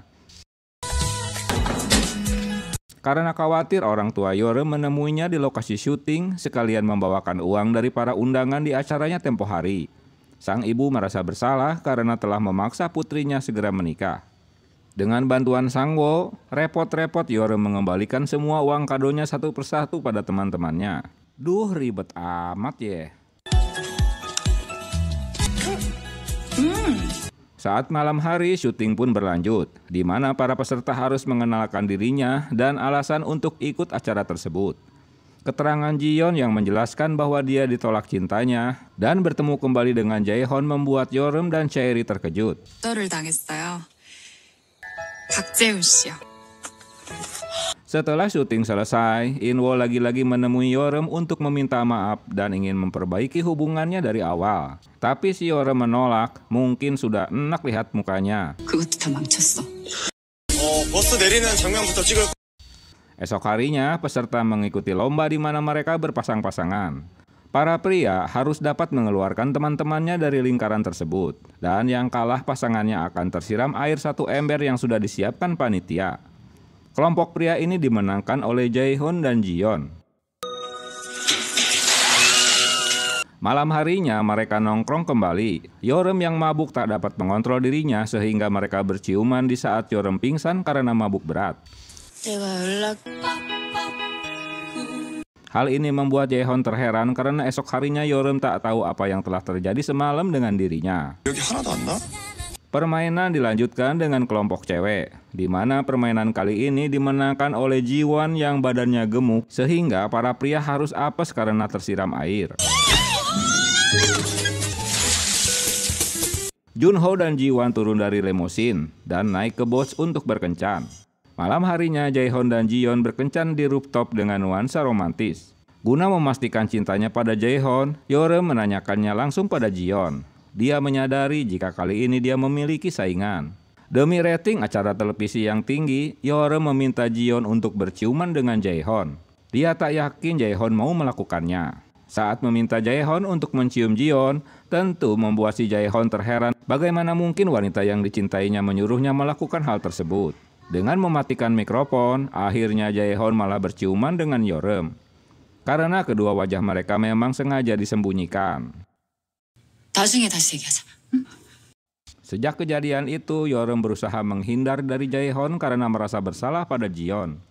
S1: Karena khawatir orang tua Yeorem menemuinya di lokasi syuting, sekalian membawakan uang dari para undangan di acaranya tempo hari. Sang ibu merasa bersalah karena telah memaksa putrinya segera menikah. Dengan bantuan Sang-woo, repot-repot Yeorem mengembalikan semua uang kadonya satu persatu pada teman-temannya. Duh, ribet amat ya. Saat malam hari, syuting pun berlanjut, di mana para peserta harus mengenalkan dirinya dan alasan untuk ikut acara tersebut. Keterangan Ji-yeon yang menjelaskan bahwa dia ditolak cintanya dan bertemu kembali dengan Jae-hon membuat Yeorem dan Cherry terkejut.
S6: 떨을 당했어요. 박재훈 씨요.
S1: Setelah syuting selesai, In-woo lagi-lagi menemui Yeorem untuk meminta maaf dan ingin memperbaiki hubungannya dari awal. Tapi si Yeorem menolak, mungkin sudah enak lihat mukanya.
S6: 그것도 다 망쳤어.
S3: 버스 내리는 장면부터 찍을.
S1: Esok harinya, peserta mengikuti lomba di mana mereka berpasang-pasangan. Para pria harus dapat mengeluarkan teman-temannya dari lingkaran tersebut. Dan yang kalah pasangannya akan tersiram air 1 ember yang sudah disiapkan panitia. Kelompok pria ini dimenangkan oleh Jae-hon dan Ji-yeon. Malam harinya mereka nongkrong kembali. Yeorem yang mabuk tak dapat mengontrol dirinya sehingga mereka berciuman di saat Yeorem pingsan karena mabuk berat. Hal ini membuat Jae-hon terheran karena esok harinya Yeorem tak tahu apa yang telah terjadi semalam dengan dirinya.
S3: 여기 하나도 안 나?
S1: Permainan dilanjutkan dengan kelompok cewek, di mana permainan kali ini dimenangkan oleh Ji-won yang badannya gemuk, sehingga para pria harus apes karena tersiram air. Junho dan Ji-won turun dari limusin dan naik ke bus untuk berkencan. Malam harinya, Jae-hon dan Ji-yeon berkencan di rooftop dengan nuansa romantis. Guna memastikan cintanya pada Jae-hon, Yeorem menanyakannya langsung pada Ji-yeon. Dia menyadari jika kali ini dia memiliki saingan. Demi rating acara televisi yang tinggi, Yeorem meminta Ji-yeon untuk berciuman dengan Jae-hon. Dia tak yakin Jae-hon mau melakukannya. Saat meminta Jae-hon untuk mencium Ji-yeon, tentu membuat si Jae-hon terheran bagaimana mungkin wanita yang dicintainya menyuruhnya melakukan hal tersebut. Dengan mematikan mikrofon, akhirnya Jae-hon malah berciuman dengan Yeorem. Karena kedua wajah mereka memang sengaja disembunyikan.
S6: 나중에 다시 얘기하자. 응?
S1: Sejak kejadian itu, Yeorem berusaha menghindar dari Jae-hon karena merasa bersalah pada Ji-yeon.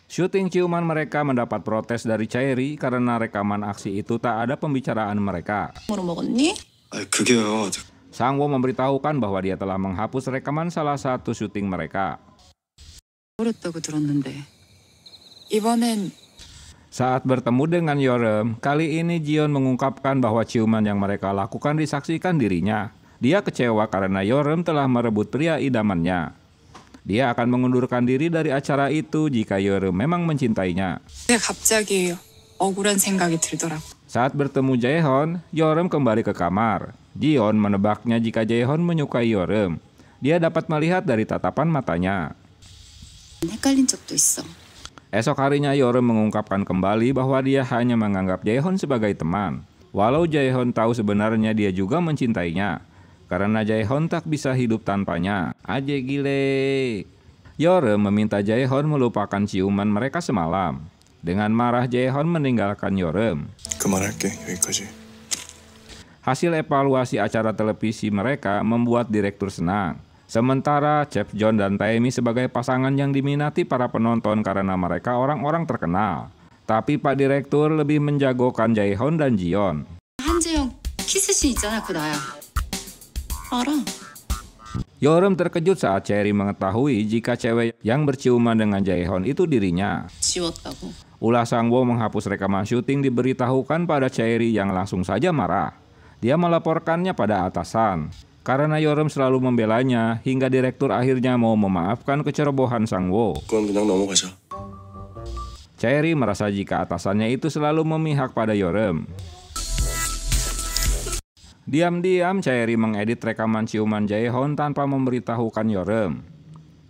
S1: Syuting ciuman mereka mendapat protes dari Cherry karena rekaman aksi itu tak ada pembicaraan mereka.
S4: 뭐로 먹었니?
S3: 그게요.
S1: Sang-woo memberitahukan bahwa dia telah menghapus rekaman salah satu syuting mereka.
S6: 버렸다고 들었는데 이번엔
S1: Saat bertemu dengan Yeorem, kali ini Jion mengungkapkan bahwa ciuman yang mereka lakukan disaksikan dirinya. Dia kecewa karena Yeorem telah merebut pria idamannya. Dia akan mengundurkan diri dari acara itu jika Yeorem memang mencintainya.
S6: 갑자기 억울한 생각이 들더라고.
S1: Saat bertemu Jaehyun, Yeorem kembali ke kamar. Jion menebaknya jika Jaehyun menyukai Yeorem. Dia dapat melihat dari tatapan matanya.
S6: 헷갈린 적도 있어.
S1: Esok harinya Yeorem mengungkapkan kembali bahwa dia hanya menganggap Jaehyun sebagai teman. Walau Jaehyun tahu sebenarnya dia juga mencintainya. Karena Jaehyun tak bisa hidup tanpanya. Aje gile. Yeorem meminta Jaehyun melupakan ciuman mereka semalam. Dengan marah Jaehyun meninggalkan Yeorem.
S3: 그만할게. 여기까지.
S1: Hasil evaluasi acara televisi mereka membuat direktur senang. Sementara Chef-Jon dan Taemi sebagai pasangan yang diminati para penonton karena mereka orang-orang terkenal. Tapi Pak Direktur lebih menjagokan Jaehyun dan Jion.
S6: 한재영 키스씬 있잖아, 그거 나야. 알아.
S1: Yeorem terkejut saat Chaeri mengetahui jika cewek yang berciuman dengan Jaehyun itu dirinya.
S6: 지웠다고.
S1: Ulah Sang-woo menghapus rekaman syuting diberitahukan pada Chaeri yang langsung saja marah. Dia melaporkannya pada atasan. Karena Yeorem selalu membelanya hingga direktur akhirnya mau memaafkan kecerobohan Sang-woo.
S3: 그건 그냥 넘어가자.
S1: Chaeri merasa jika atasannya itu selalu memihak pada Yeorem. Diam-diam Chaeri mengedit rekaman ciuman Jaehyun tanpa memberitahukan Yeorem.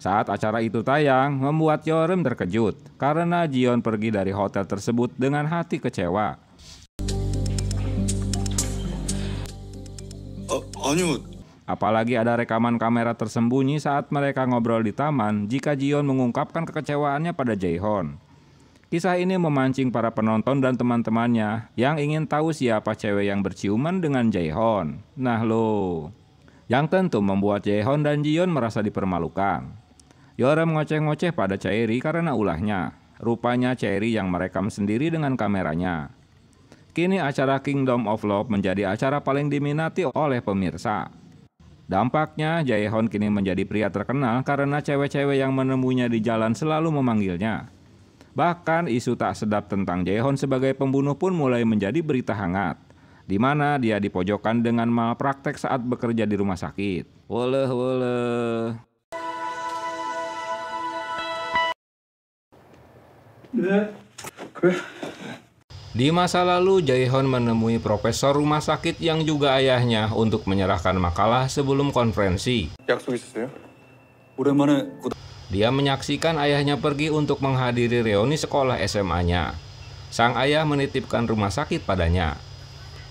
S1: Saat acara itu tayang, membuat Yeorem terkejut karena Jion pergi dari hotel tersebut dengan hati kecewa.
S3: 아니요.
S1: Apalagi ada rekaman kamera tersembunyi saat mereka ngobrol di taman jika Jion mengungkapkan kekecewaannya pada Jaehyun. Kisah ini memancing para penonton dan teman-temannya yang ingin tahu siapa cewek yang berciuman dengan Jaehyun. Nah lo, yang tentu membuat Jaehyun dan Jion merasa dipermalukan. Yeorem ngoceh-ngoceh pada Chaeri karena ulahnya. Rupanya Chaeri yang merekam sendiri dengan kameranya. Kini acara Kingdom of Love menjadi acara paling diminati oleh pemirsa. Dampaknya Jaehyun kini menjadi pria terkenal karena cewek-cewek yang menemuinya di jalan selalu memanggilnya. Bahkan isu tak sedap tentang Jaehyun sebagai pembunuh pun mulai menjadi berita hangat, di mana dia dipojokkan dengan malpraktek saat bekerja di rumah sakit. Woleh. Di masa lalu, Jaehyun menemui profesor rumah sakit yang juga ayahnya untuk menyerahkan makalah sebelum konferensi.
S3: 약속 있으세요?
S7: 오랜만에
S1: Dia menyaksikan ayahnya pergi untuk menghadiri reuni sekolah SMA-nya. Sang ayah menitipkan rumah sakit padanya.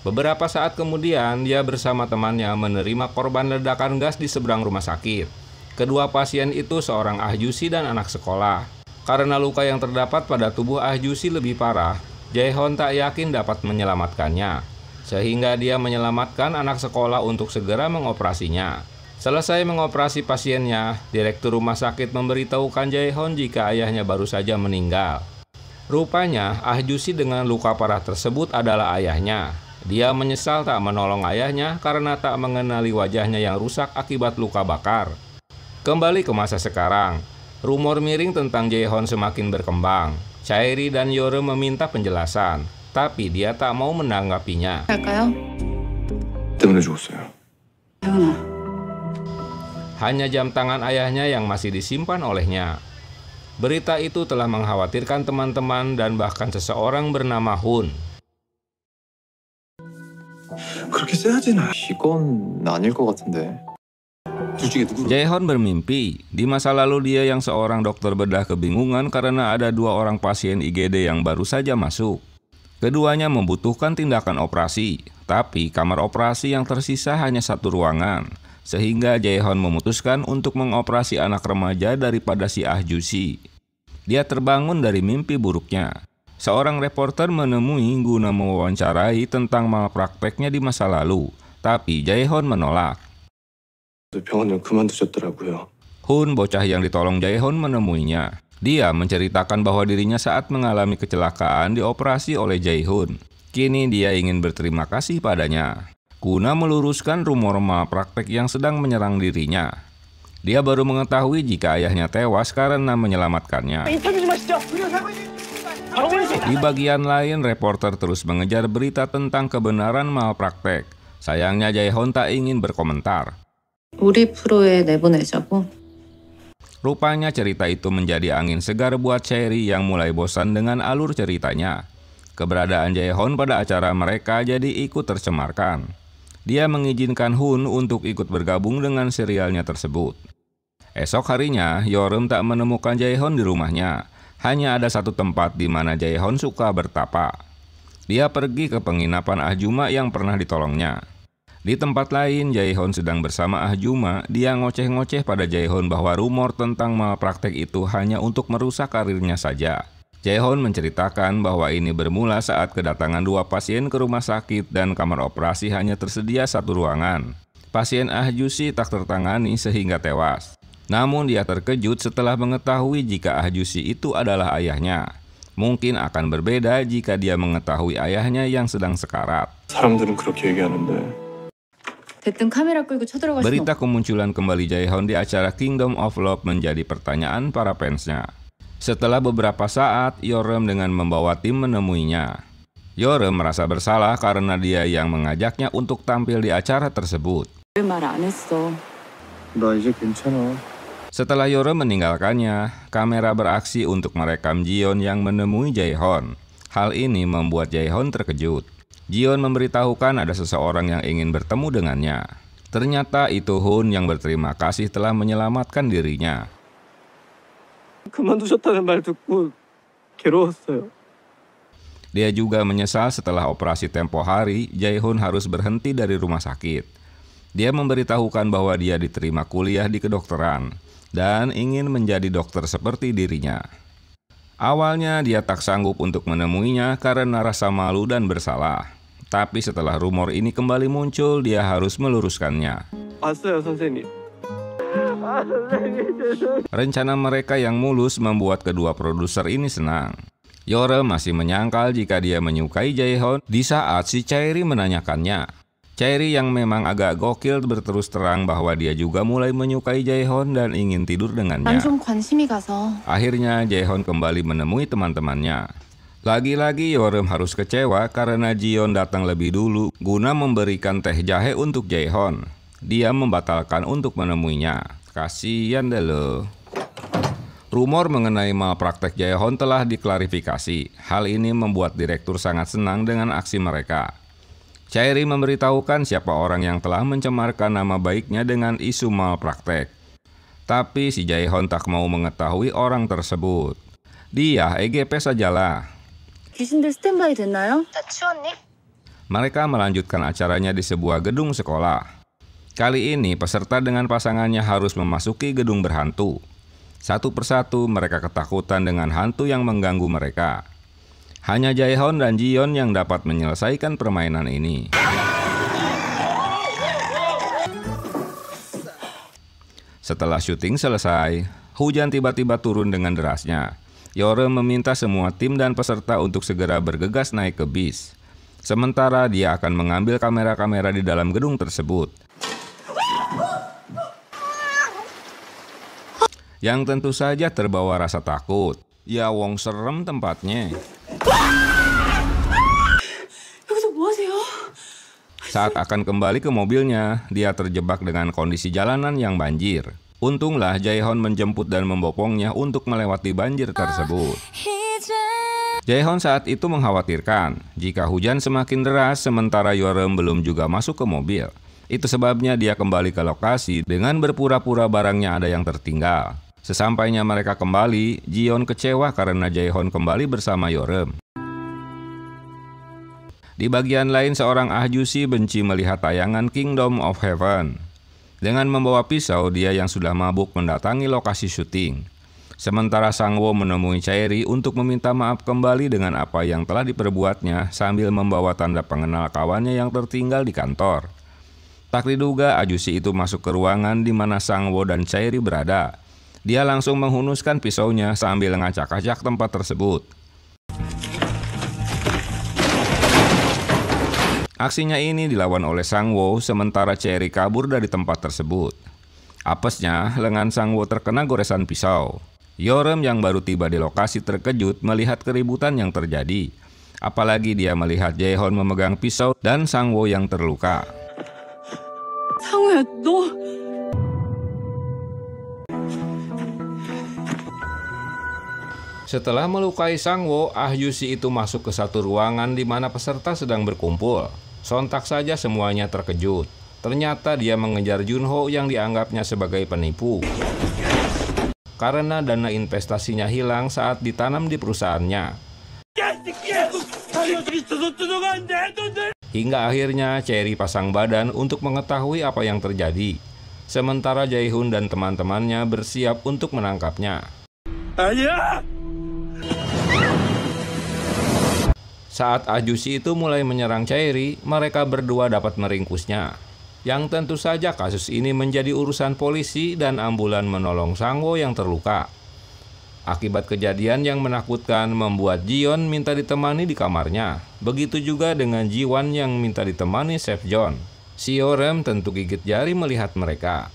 S1: Beberapa saat kemudian, dia bersama temannya menerima korban ledakan gas di seberang rumah sakit. Kedua pasien itu seorang ahjusi dan anak sekolah. Karena luka yang terdapat pada tubuh ahjusi lebih parah, Jaehyun tak yakin dapat menyelamatkannya, sehingga dia menyelamatkan anak sekolah untuk segera mengoperasinya. Selesai mengoperasi pasiennya, direktur rumah sakit memberitahukan Jaehyun jika ayahnya baru saja meninggal. Rupanya, ahjusi dengan luka parah tersebut adalah ayahnya. Dia menyesal tak menolong ayahnya karena tak mengenali wajahnya yang rusak akibat luka bakar. Kembali ke masa sekarang, rumor miring tentang Jaehyun semakin berkembang. Chaeri dan Yeorem meminta penjelasan, tapi dia tak mau menanggapinya.
S6: 할까요?
S3: 때문에 죽었어요.
S6: 혜원아.
S1: Hanya jam tangan ayahnya yang masih disimpan olehnya. Berita itu telah mengkhawatirkan teman-teman dan bahkan seseorang bernama Hun.
S3: 그렇게 세야 되나?
S8: 이건 아닐 것 같은데.
S3: 둘 중에 누구?
S1: Jaehyun bermimpi, di masa lalu dia yang seorang dokter bedah kebingungan karena ada 2 orang pasien IGD yang baru saja masuk. Keduanya membutuhkan tindakan operasi, tapi kamar operasi yang tersisa hanya 1 ruangan, sehingga Jaehyun memutuskan untuk mengoperasi anak remaja daripada si ahjusi. Dia terbangun dari mimpi buruknya. Seorang reporter menemui guna mewawancarai tentang malprakteknya di masa lalu, tapi Jaehyun menolak.
S3: 병원을 그만두셨더라고요.
S1: Hun, bocah yang ditolong Jaehyun, menemuinya. Dia menceritakan bahwa dirinya saat mengalami kecelakaan dioperasi oleh Jaehyun. Kini dia ingin berterima kasih padanya, guna meluruskan rumor malpraktek yang sedang menyerang dirinya. Dia baru mengetahui jika ayahnya tewas karena menyelamatkannya. Di bagian lain, reporter terus mengejar berita tentang kebenaran malpraktek. Sayangnya Jae-Hon tak ingin berkomentar.
S6: 우리 프로에 내보내자고.
S1: Rupanya cerita itu menjadi angin segar buat Cherry yang mulai bosan dengan alur ceritanya. Keberadaan Jae-Hon pada acara mereka jadi ikut tercemarkan. Dia mengizinkan Hun untuk ikut bergabung dengan serialnya tersebut. Esok harinya, Yeoreum tak menemukan Jae-Hon di rumahnya. Hanya ada satu tempat di mana Jae-Hon suka bertapa. Dia pergi ke penginapan Ah Juma yang pernah ditolongnya. Di tempat lain, Jae-Hon sedang bersama Ah Juma. Dia ngoceh-ngoceh pada Jae-Hon bahwa rumor tentang malpraktek itu hanya untuk merusak karirnya saja. Jae-Hon menceritakan bahwa ini bermula saat kedatangan 2 pasien ke rumah sakit dan kamar operasi hanya tersedia 1 ruangan. Pasien Ah Ju-si tak tertangani sehingga tewas. Namun dia terkejut setelah mengetahui jika Ah Ju-si itu adalah ayahnya. Mungkin akan berbeda jika dia mengetahui ayahnya yang sedang sekarat.
S3: 사람들은 그렇게 얘기하는데
S4: 대뜸 카메라 끌고 쳐들어갈 수는
S1: Berita kemunculan kembali Jae-Hon di acara Kingdom of Love menjadi pertanyaan para fansnya. Setelah beberapa saat, Yeoreum dengan membawa tim menemuinya. Yeoreum merasa bersalah karena dia yang mengajaknya untuk tampil di acara tersebut.
S4: 왜 말 안 했어.
S3: 나 이제 괜찮아.
S1: Setelah Yeoreum meninggalkannya, kamera beraksi untuk merekam Jiyeon yang menemui Jae-Hon. Hal ini membuat Jae-Hon terkejut. Jiyeon memberitahukan ada seseorang yang ingin bertemu dengannya. Ternyata itu Hun yang berterima kasih telah menyelamatkan dirinya.
S5: 그만두셨다는 말 듣고 괴로웠어요.
S1: Dia juga menyesal setelah operasi tempo hari, Jae-Hon harus berhenti dari rumah sakit. Dia memberitahukan bahwa dia diterima kuliah di kedokteran dan ingin menjadi dokter seperti dirinya. Awalnya dia tak sanggup untuk menemuinya karena rasa malu dan bersalah. Tapi setelah rumor ini kembali muncul, dia harus meluruskannya.
S5: 왔어요, 선생님.
S1: Rencana mereka yang mulus membuat kedua produser ini senang. Yeoreum masih menyangkal jika dia menyukai Jae-Hon di saat si Chaeri menanyakannya. Chaeri yang memang agak gokil berterus terang bahwa dia juga mulai menyukai Jae-Hon dan ingin tidur dengannya.
S4: 좀 관심이 가서.
S1: Akhirnya Jae-Hon kembali menemui teman-temannya. Lagi-lagi Yeoreum harus kecewa karena Jiyeon datang lebih dulu guna memberikan teh jahe untuk Jae-Hon. Dia membatalkan untuk menemuinya. Kasian deh lo. Rumor mengenai malpraktek Jae-Hon telah diklarifikasi. Hal ini membuat direktur sangat senang dengan aksi mereka. Chaeri memberitahukan siapa orang yang telah mencemarkan nama baiknya dengan isu malpraktek. Tapi si Jae-Hon tak mau mengetahui orang tersebut. Dia EGP sajalah.
S4: 귀신들 스탠바이 됐나요?
S2: 다 치웠니?
S1: Mereka melanjutkan acaranya di sebuah gedung sekolah. Kali ini peserta dengan pasangannya harus memasuki gedung berhantu. Satu persatu mereka ketakutan dengan hantu yang mengganggu mereka. Hanya Jae-Hon dan Jiyeon yang dapat menyelesaikan permainan ini. Setelah syuting selesai, hujan tiba-tiba turun dengan derasnya. Yeoreum meminta semua tim dan peserta untuk segera bergegas naik ke bis. Sementara dia akan mengambil kamera-kamera di dalam gedung tersebut. Yang tentu saja terbawa rasa takut. Ya wong serem tempatnya.
S4: 여기서 뭐 하세요?
S1: Saat akan kembali ke mobilnya, dia terjebak dengan kondisi jalanan yang banjir. Untunglah Jae-Hon menjemput dan membopongnya untuk melewati banjir tersebut. Jae-Hon saat itu mengkhawatirkan jika hujan semakin deras sementara Yeoreum belum juga masuk ke mobil. Itu sebabnya dia kembali ke lokasi dengan berpura-pura barangnya ada yang tertinggal. Sesampainya mereka kembali, Jiyeon kecewa karena Jae-Hon kembali bersama Yeoreum. Di bagian lain, seorang Ah Ju-si benci melihat tayangan Kingdom of Heaven. Dengan membawa pisau, dia yang sudah mabuk mendatangi lokasi syuting. Sementara Sang-woo menemui Chaeri untuk meminta maaf kembali dengan apa yang telah diperbuatnya sambil membawa tanda pengenal kawannya yang tertinggal di kantor. Tak diduga, Ah Ju-si itu masuk ke ruangan di mana Sang-woo dan Chaeri berada. Dia langsung menghunuskan pisaunya sambil ngacak-acak tempat tersebut. Aksinya ini dilawan oleh Sang-woo sementara Chaeri kabur dari tempat tersebut. Apesnya, lengan Sang-woo terkena goresan pisau. Yeorem yang baru tiba di lokasi terkejut melihat keributan yang terjadi. Apalagi dia melihat Jae-hon memegang pisau dan Sang-woo yang terluka.
S4: 상우야, 너...
S1: Setelah melukai Sang-woo, Ah Yu-si itu masuk ke satu ruangan di mana peserta sedang berkumpul. Sontak saja semuanya terkejut. Ternyata dia mengejar Junho yang dianggapnya sebagai penipu. Karena dana investasinya hilang saat ditanam di perusahaannya. Hingga akhirnya Cherry pasang badan untuk mengetahui apa yang terjadi. Sementara Jae-hoon dan teman-temannya bersiap untuk menangkapnya. Saat Ah Yu-si itu mulai menyerang Cherry, mereka berdua dapat meringkusnya. Yang tentu saja kasus ini menjadi urusan polisi dan ambulan menolong Sang-woo yang terluka. Akibat kejadian yang menakutkan membuat Ji-yeon minta ditemani di kamarnya. Begitu juga dengan Ji-wan yang minta ditemani Chef John. Si Yeorem tentu gigit jari melihat mereka.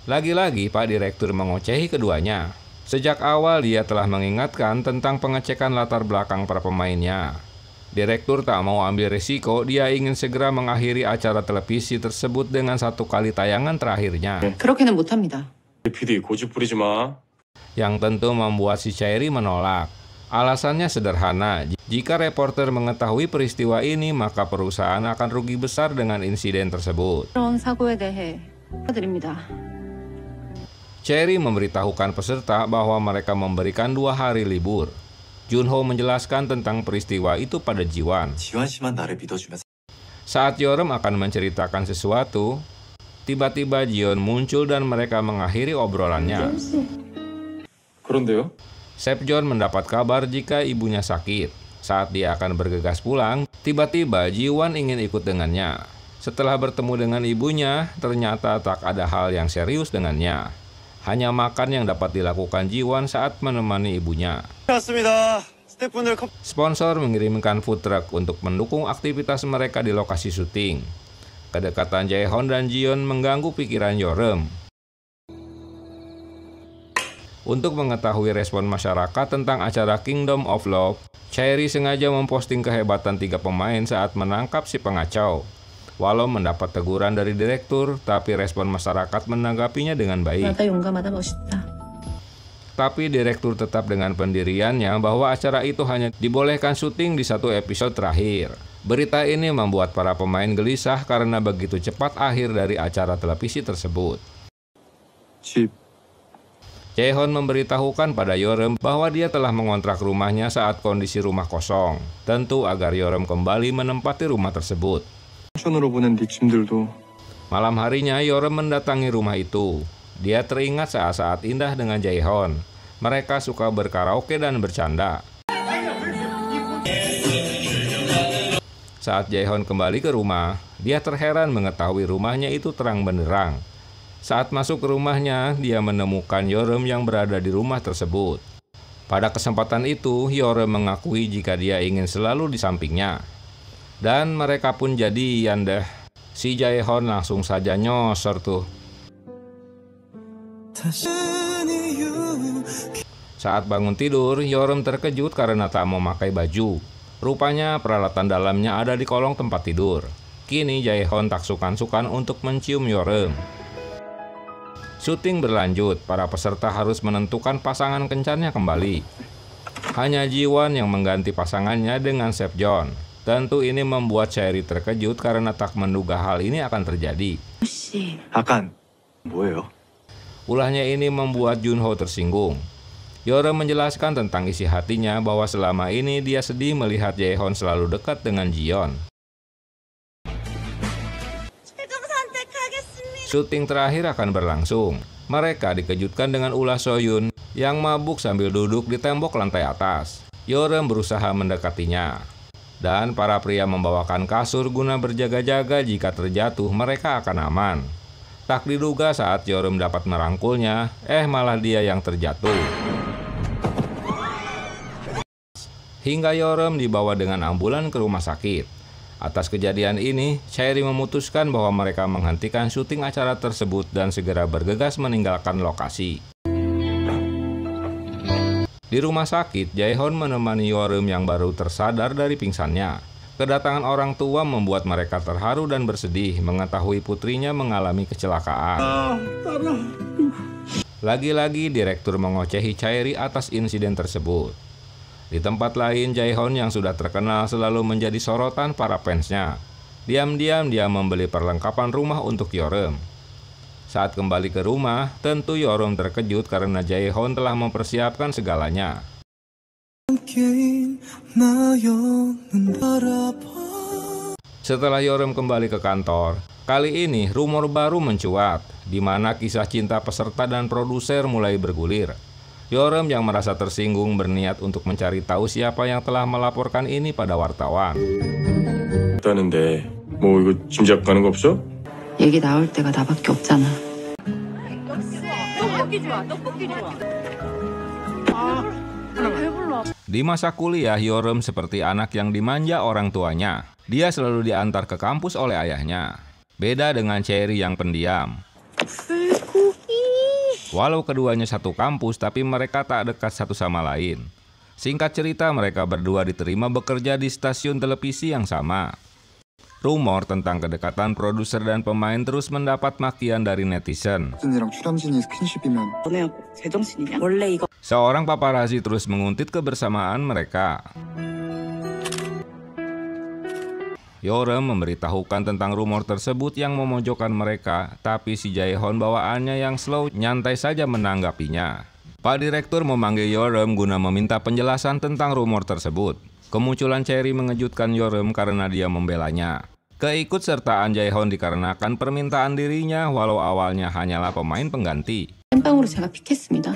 S1: Lagi-lagi Pak Direktur mengocehi keduanya. Sejak awal dia telah mengingatkan tentang pengecekan latar belakang para pemainnya. Direktur tak mau ambil risiko, dia ingin segera mengakhiri acara televisi tersebut dengan satu kali tayangan terakhirnya.
S6: 그렇게는 못합니다.
S3: PD 고집 부리지 마.
S1: Yang tentu membuat si Cherry menolak. Alasannya sederhana, jika reporter mengetahui peristiwa ini, maka perusahaan akan rugi besar dengan insiden tersebut.
S4: 이런 사고에 대해 축하드립니다.
S1: Cherry memberitahukan peserta bahwa mereka memberikan 2 hari libur. Junho menjelaskan tentang peristiwa itu pada Ji-wan.
S8: 지원 씨만 나를 믿어주면서
S1: Saat Yeorem akan menceritakan sesuatu, tiba-tiba Ji-yeon muncul dan mereka mengakhiri obrolannya.
S3: 그런데요?
S1: Chef John mendapat kabar jika ibunya sakit. Saat dia akan bergegas pulang, tiba-tiba Ji-wan ingin ikut dengannya. Setelah bertemu dengan ibunya, ternyata tak ada hal yang serius dengannya. Hanya makan yang dapat dilakukan Ji-wan saat menemani ibunya. Sponsor mengirimkan food truck untuk mendukung aktivitas mereka di lokasi syuting. Kedekatan Jae-hon dan Ji-yeon mengganggu pikiran Yeorem. Untuk mengetahui respon masyarakat tentang acara Kingdom of Love, Cherry sengaja memposting kehebatan 3 pemain saat menangkap si pengacau. Walau mendapat teguran dari direktur, tapi respon masyarakat menanggapinya dengan baik. Tapi direktur tetap dengan pendiriannya bahwa acara itu hanya dibolehkan syuting di 1 episode terakhir. Berita ini membuat para pemain gelisah karena begitu cepat akhir dari acara televisi tersebut.
S3: 집.
S1: Jae-hon memberitahukan pada Yeorem bahwa dia telah mengontrak rumahnya saat kondisi rumah kosong. Tentu agar Yeorem kembali menempati rumah tersebut.
S3: 펜션으로 보낸 네 짐들도
S1: Malam harinya Yeorem mendatangi rumah itu. Dia teringat saat-saat indah dengan Jae-hon. Mereka suka berkaraoke dan bercanda. Saat Jae-hon kembali ke rumah, dia terheran mengetahui rumahnya itu terang benderang. Saat masuk ke rumahnya, dia menemukan Yeorem yang berada di rumah tersebut. Pada kesempatan itu, Yeorem mengakui jika dia ingin selalu di sampingnya. Dan mereka pun jadian deh. Si Jae-hon langsung saja nyosor tuh. Saat bangun tidur, Yeorem terkejut karena tak mau memakai baju. Rupanya peralatan dalamnya ada di kolong tempat tidur. Kini Jae-hon tak sukan-sukan untuk mencium Yeorem. Syuting berlanjut, para peserta harus menentukan pasangan kencannya kembali. Hanya Ji-wan yang mengganti pasangannya dengan Chef John. Tentu ini membuat Cherry terkejut karena tak menduga hal ini akan terjadi.
S8: 약간 뭐예요?
S1: Ulahnya ini membuat Junho tersinggung. Yeorem menjelaskan tentang isi hatinya bahwa selama ini dia sedih melihat Jae-hon selalu dekat dengan Ji-yeon. Syuting terakhir akan berlangsung. Mereka dikejutkan dengan ulah Soyun yang mabuk sambil duduk di tembok lantai atas. Yeorem berusaha mendekatinya. Dan para pria membawakan kasur guna berjaga-jaga jika terjatuh mereka akan aman. Tak diduga saat Yeorem dapat merangkulnya, malah dia yang terjatuh. Hingga Yeorem dibawa dengan ambulan ke rumah sakit. Atas kejadian ini, Cherry memutuskan bahwa mereka menghentikan syuting acara tersebut dan segera bergegas meninggalkan lokasi. Di rumah sakit, Jae-hon menemani Yeoreum yang baru tersadar dari pingsannya. Kedatangan orang tua membuat mereka terharu dan bersedih mengetahui putrinya mengalami kecelakaan. Lagi-lagi direktur mengocehi Chaeri atas insiden tersebut. Di tempat lain, Jae-hon yang sudah terkenal selalu menjadi sorotan para fansnya. Diam-diam dia membeli perlengkapan rumah untuk Yeoreum. Saat kembali ke rumah, tentu Yeoreum terkejut karena Jae-hon telah mempersiapkan segalanya. Setelah Yeoreum kembali ke kantor, kali ini rumor baru mencuat, di mana kisah cinta peserta dan produser mulai bergulir. Yeoreum yang merasa tersinggung berniat untuk mencari tahu siapa yang telah melaporkan ini pada wartawan.
S3: 있다는데 뭐 이거 짐작 가는 거 없어?
S6: 얘기 나올 때가 나밖에 없잖아.
S1: Di masa kuliah, Yeoreum seperti anak yang dimanja orang tuanya. Dia selalu diantar ke kampus oleh ayahnya. Beda dengan Chaeri yang pendiam. Walau keduanya satu kampus, tapi mereka tak dekat satu sama lain. Singkat cerita, mereka berdua diterima bekerja di stasiun televisi yang sama. Rumor tentang kedekatan produser dan pemain terus mendapat makian dari netizen. Seorang paparazi terus menguntit kebersamaan mereka. Yeoreum memberitahukan tentang rumor tersebut yang memojokkan mereka, tapi si Jae-hon bawaannya yang slow nyantai saja menanggapinya. Pak Direktur memanggil Yeoreum guna meminta penjelasan tentang rumor tersebut. Kemunculan Chaeri mengejutkan Yeoreum karena dia membelanya. Keikutsertaan Jae-hon dikarenakan permintaan dirinya walau awalnya hanyalah pemain pengganti.
S6: 땜빵으로 제가 픽했습니다.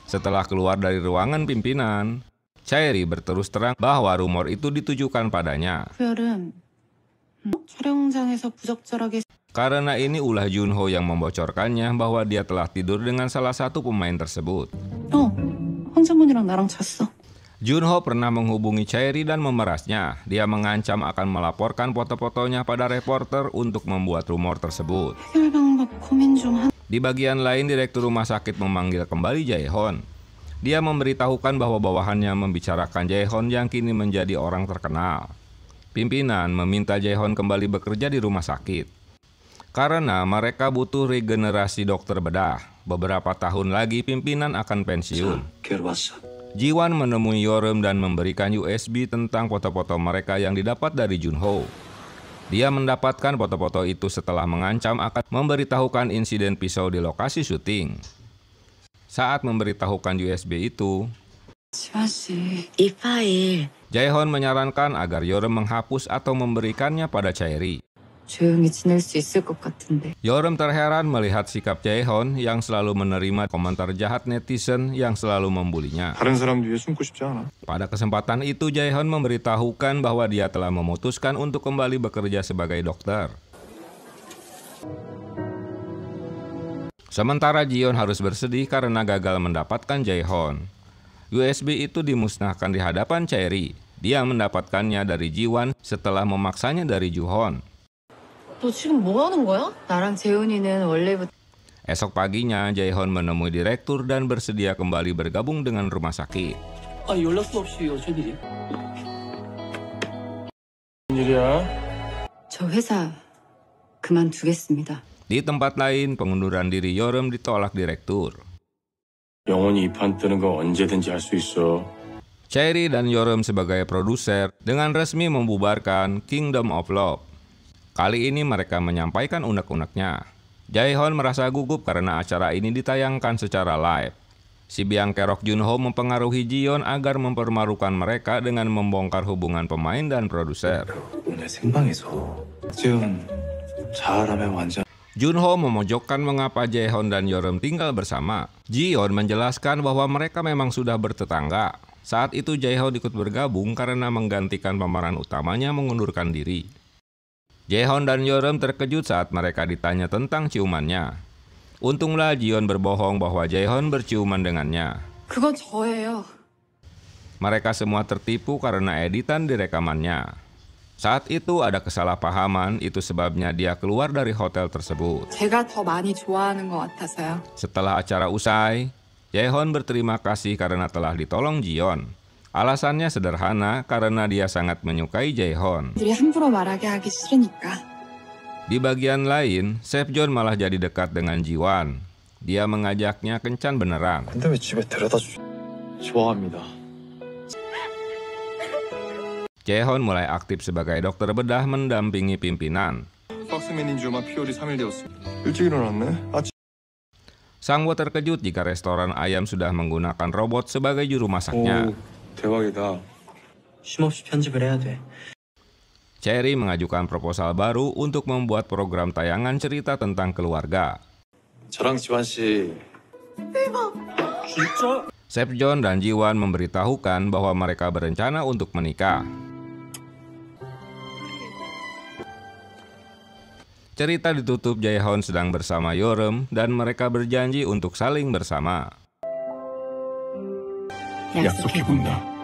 S1: Setelah keluar dari ruangan pimpinan, Chaeri berterus terang bahwa rumor itu ditujukan padanya.
S6: 여름 촬영장에서 부적절하게
S1: Karena ini ulah Junho yang membocorkannya bahwa dia telah tidur dengan salah satu pemain tersebut.
S6: 황정문이랑 나랑 잤어.
S1: Junho pernah menghubungi Chaeri dan memerasnya. Dia mengancam akan melaporkan foto-fotonya pada reporter untuk membuat rumor tersebut.
S6: 해결 방법 고민 좀 한.
S1: Di bagian lain, direktur rumah sakit memanggil kembali Jae-hon. Dia memberitahukan bahwa bawahannya membicarakan Jae-hon yang kini menjadi orang terkenal. Pimpinan meminta Jae-hon kembali bekerja di rumah sakit. Karena mereka butuh regenerasi dokter bedah. Beberapa tahun lagi pimpinan akan pensiun. Jiwan menemui Yeoreum dan memberikan USB tentang foto-foto mereka yang didapat dari Junho. Dia mendapatkan foto-foto itu setelah mengancam akan memberitahukan insiden pisau di lokasi syuting. Saat memberitahukan USB itu,
S6: 지환 씨, 이 파일
S1: Jae-hon menyarankan agar Yeoreum menghapus atau memberikannya pada Chaeri.
S6: 조용히 지낼 수 있을 것 같은데.
S1: Yeoreum terheran melihat sikap Jae-hon yang selalu menerima komentar jahat netizen yang selalu membulinya.
S3: 다른 사람 뒤에 숨고 싶지 않아.
S1: Pada kesempatan itu, Jae-hon memberitahukan bahwa dia telah memutuskan untuk kembali bekerja sebagai dokter. Sementara Jiyeon harus bersedih karena gagal mendapatkan Jae-hon. USB itu dimusnahkan di hadapan Chaeri. Dia mendapatkannya dari Jiwan setelah memaksanya dari Juhon.
S2: 너 지금 뭐 하는 거야?
S6: 나랑 재훈이는 원래부터
S1: Esok paginya, Jae-hon menemui direktur dan bersedia kembali bergabung dengan rumah sakit.
S5: 연락도 없이 어쩐 일이야?
S3: 일이야?
S6: 저 회사 그만두겠습니다.
S1: Di tempat lain, pengunduran diri Yeoreum ditolak direktur.
S3: 영원히 이 판 뜨는 거 언제든지 할 수 있어.
S1: Chaeri dan Yeoreum sebagai produser dengan resmi membubarkan Kingdom of Love. Kali ini mereka menyampaikan unek-uneknya. Jae-hon merasa gugup karena acara ini ditayangkan secara live. Si biang kerok Junho mempengaruhi Jiyeon agar mempermarukan mereka dengan membongkar hubungan pemain dan produser.
S8: 오늘 생방에서 재훈 잘하면 완전
S1: Junho memojokkan mengapa Jae-hon dan Yeoreum tinggal bersama. Jiyeon menjelaskan bahwa mereka memang sudah bertetangga. Saat itu Jae-hon ikut bergabung karena menggantikan pemeran utamanya mengundurkan diri. Jae-hon dan Yeoreum terkejut saat mereka ditanya tentang ciumannya. Untunglah Jiyeon berbohong bahwa Jae-hon berciuman dengannya.
S6: 그건 저예요.
S1: Mereka semua tertipu karena editan di rekamannya. Saat itu ada kesalahpahaman, itu sebabnya dia keluar dari hotel tersebut.
S6: 제가 더 많이 좋아하는 것 같아서요.
S1: Setelah acara usai, Jae-hon berterima kasih karena telah ditolong Ji-yeon. Alasannya sederhana karena dia sangat menyukai Jae-hon.
S6: 함부로 말하게 하기 싫으니까.
S1: Di bagian lain, Sepjeon malah jadi dekat dengan Ji-wan. Dia mengajaknya kencan beneran.
S3: 근데 왜 집에 데려다 주지? 좋아합니다.
S1: Jae-hon mulai aktif sebagai dokter bedah mendampingi pimpinan.
S3: 박스맨인 지 아마 피월이 3일 되었습니다. 일찍 일어났네. 아침.
S1: Sang-woo terkejut jika restoran ayam sudah menggunakan robot sebagai juru masaknya.
S3: 대박이다.
S5: 쉼없이 편집을 해야 돼.
S1: Cherry mengajukan proposal baru untuk membuat program tayangan cerita tentang keluarga.
S8: 저랑 지환 씨
S5: 진짜?
S1: Sepjeon dan Ji-wan memberitahukan bahwa mereka berencana untuk menikah. Cerita ditutup Jae-hon sedang bersama Yeoreum dan mereka berjanji untuk saling bersama.
S6: 약속해본다.